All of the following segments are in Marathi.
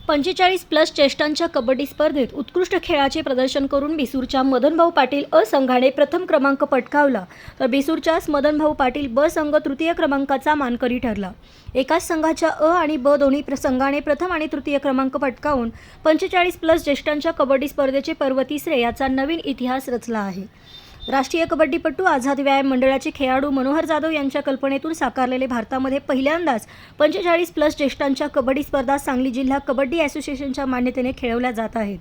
45+ ज्येष्ठांच्या कबड्डी स्पर्धेत उत्कृष्ट खेळाचे प्रदर्शन करून बिसूरच्या मदनभाऊ पाटील अ संघाने प्रथम क्रमांक पटकावला, तर बिसूरच्याच मदनभाऊ पाटील ब संघ तृतीय क्रमांकाचा मानकरी ठरला। एकाच संघाच्या अ आणि ब दोन्ही संघाने प्रथम आणि तृतीय क्रमांक पटकावून 45+ ज्येष्ठांच्या कबड्डी स्पर्धेचे पर्व तिसरे याचा नवीन इतिहास रचला आहे। राष्ट्रीय कबड्डीपटू आझाद व्यायाम मंडळाचे खेळाडू मनोहर जाधव यांच्या कल्पनेतून साकारलेले भारतामध्ये पहिल्यांदाच 45+ ज्येष्ठांच्या कबड्डी स्पर्धा सांगली जिल्हा कबड्डी असोसिएशनच्या मान्यतेने खेळवल्या जात आहेत।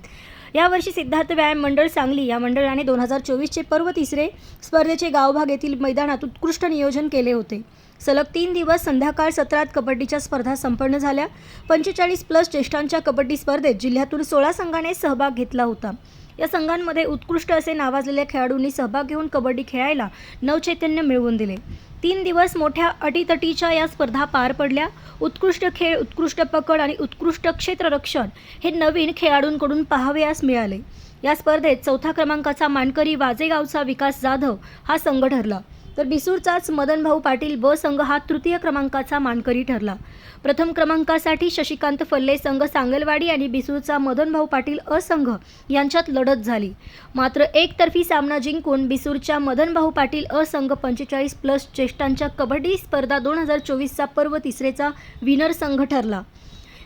यावर्षी सिद्धार्थ व्यायाम मंडळ सांगली या मंडळाने 2024चे पर्व तिसरे स्पर्धेचे गावभाग येथील मैदानात उत्कृष्ट नियोजन केले होते। सलग 3 दिवस संध्याकाळ सत्रात कबड्डीच्या स्पर्धा संपन्न झाल्या। 45+ ज्येष्ठांच्या कबड्डी स्पर्धेत जिल्ह्यातून 16 संघांनी सहभाग घेतला होता। या संघांमध्ये उत्कृष्ट असे नावाजलेल्या खेळाडूंनी सहभाग घेऊन कबड्डी खेळायला नवचैतन्य मिळवून दिले। 3 दिवस मोठ्या अटीतटीच्या या स्पर्धा पार पडल्या। उत्कृष्ट खेळ, उत्कृष्ट पकड आणि उत्कृष्ट क्षेत्ररक्षण हे नवीन खेळाडूंकडून पाहावयास मिळाले। या स्पर्धेत चौथा क्रमांकाचा मानकरी वाजेगावचा विकास जाधव हा संघ ठरला, तर बिसूरचाच मदनभाऊ पाटील ब संघ हा तृतीय क्रमांकाचा मानकरी ठरला। प्रथम क्रमांकासाठी शशिकांत फल्ले संघ सांगलवाडी आणि बिसूरचा मदनभाऊ पाटील अ संघ यांच्यात लढत झाली, मात्र एकतर्फी सामना जिंकून बिसूरच्या मदनभाऊ पाटील अ संघ 45+ ज्येष्ठांच्या कबड्डी स्पर्धा 2024चा पर्व तिसरेचा विनर संघ ठरला।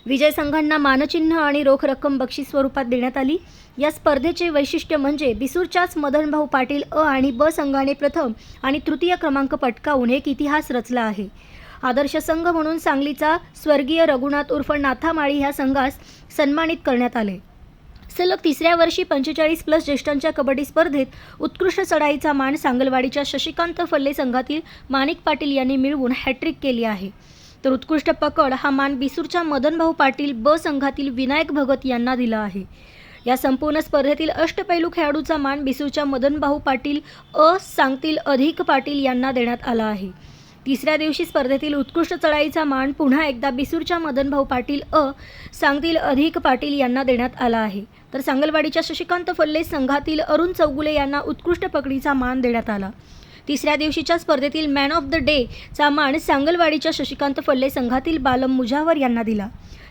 विजय संघांना मानचिन्ह आणि रोख रक्कम बक्षीस स्वरूपात देण्यात आली। या स्पर्धेचे वैशिष्ट्य म्हणजे बिसूरच्याच मदनभाऊ पाटील अ आणि ब संघाने प्रथम आणि तृतीय क्रमांक पटकावून एक इतिहास रचला आहे। आदर्श संघ म्हणून सांगलीचा स्वर्गीय रघुनाथ उर्फ नाथा माळी ह्या संघास सन्मानित करण्यात आले। सलग तिसऱ्या वर्षी 45+ ज्येष्ठांच्या कबड्डी स्पर्धेत उत्कृष्ट चढाईचा मान सांगलवाडीच्या शशिकांत फल्ले संघातील माणिक पाटील यांनी मिळवून हॅट्रिक केली आहे, तर उत्कृष्ट पकड हा मान बिसूरच्या मदनभाऊ पाटील ब संघातील विनायक भगत यांना दिला आहे। या संपूर्ण स्पर्धेतील अष्टपैलू खेळाडूचा मान बिसूरच्या मदनभाऊ पाटील अ सांगतील अधिक पाटील यांना देण्यात आला आहे। तिसऱ्या दिवशी स्पर्धेतील उत्कृष्ट चढाईचा मान पुन्हा एकदा बिसूरच्या मदनभाऊ पाटील अ सांगतील अधिक पाटील यांना देण्यात आला आहे, तर सांगलवाडीच्या शशिकांत फल्ले संघातील अरुण चौगुले यांना उत्कृष्ट पकडीचा मान देण्यात आला। तिसऱ्या दिवशीच्या स्पर्धेतील मॅन ऑफ द डे चा मान सांगलवाडीच्या शशिकांत फल्ले संघातील बालम मुजावर यांना दिला।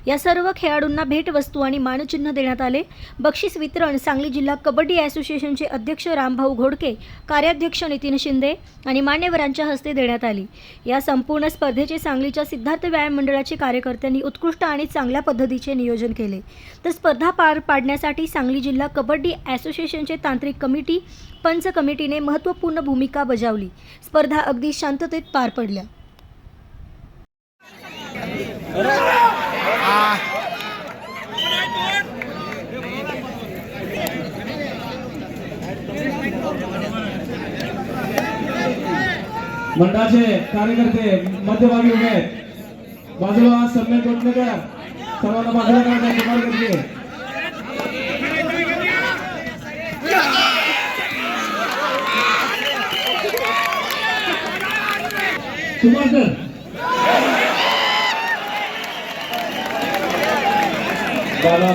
या सर्व खेळाडूंना भेटवस्तू आणि मानचिन्ह देण्यात आले। बक्षीस वितरण सांगली जिल्हा कबड्डी असोसिएशनचे अध्यक्ष रामभाऊ घोडके, कार्याध्यक्ष नितीन शिंदे आणि मान्यवरांच्या हस्ते देण्यात आली। या संपूर्ण स्पर्धेचे सांगलीच्या सिद्धार्थ व्यायाम मंडळाचे कार्यकर्त्यांनी उत्कृष्ट आणि चांगल्या पद्धतीचे नियोजन केले, तर स्पर्धा पार पाडण्यासाठी सांगली जिल्हा कबड्डी असोसिएशनचे तांत्रिक कमिटी, पंच कमिटीने महत्त्वपूर्ण भूमिका बजावली। स्पर्धा अगदी शांततेत पार पडल्या। मंडळाचे कार्यकर्ते मध्यभागी उभे आहेत। बाजूला सम्मेलन कोटणेकर सर्वांना बाजूला करण्याची विनंती करते। सुभाष माझा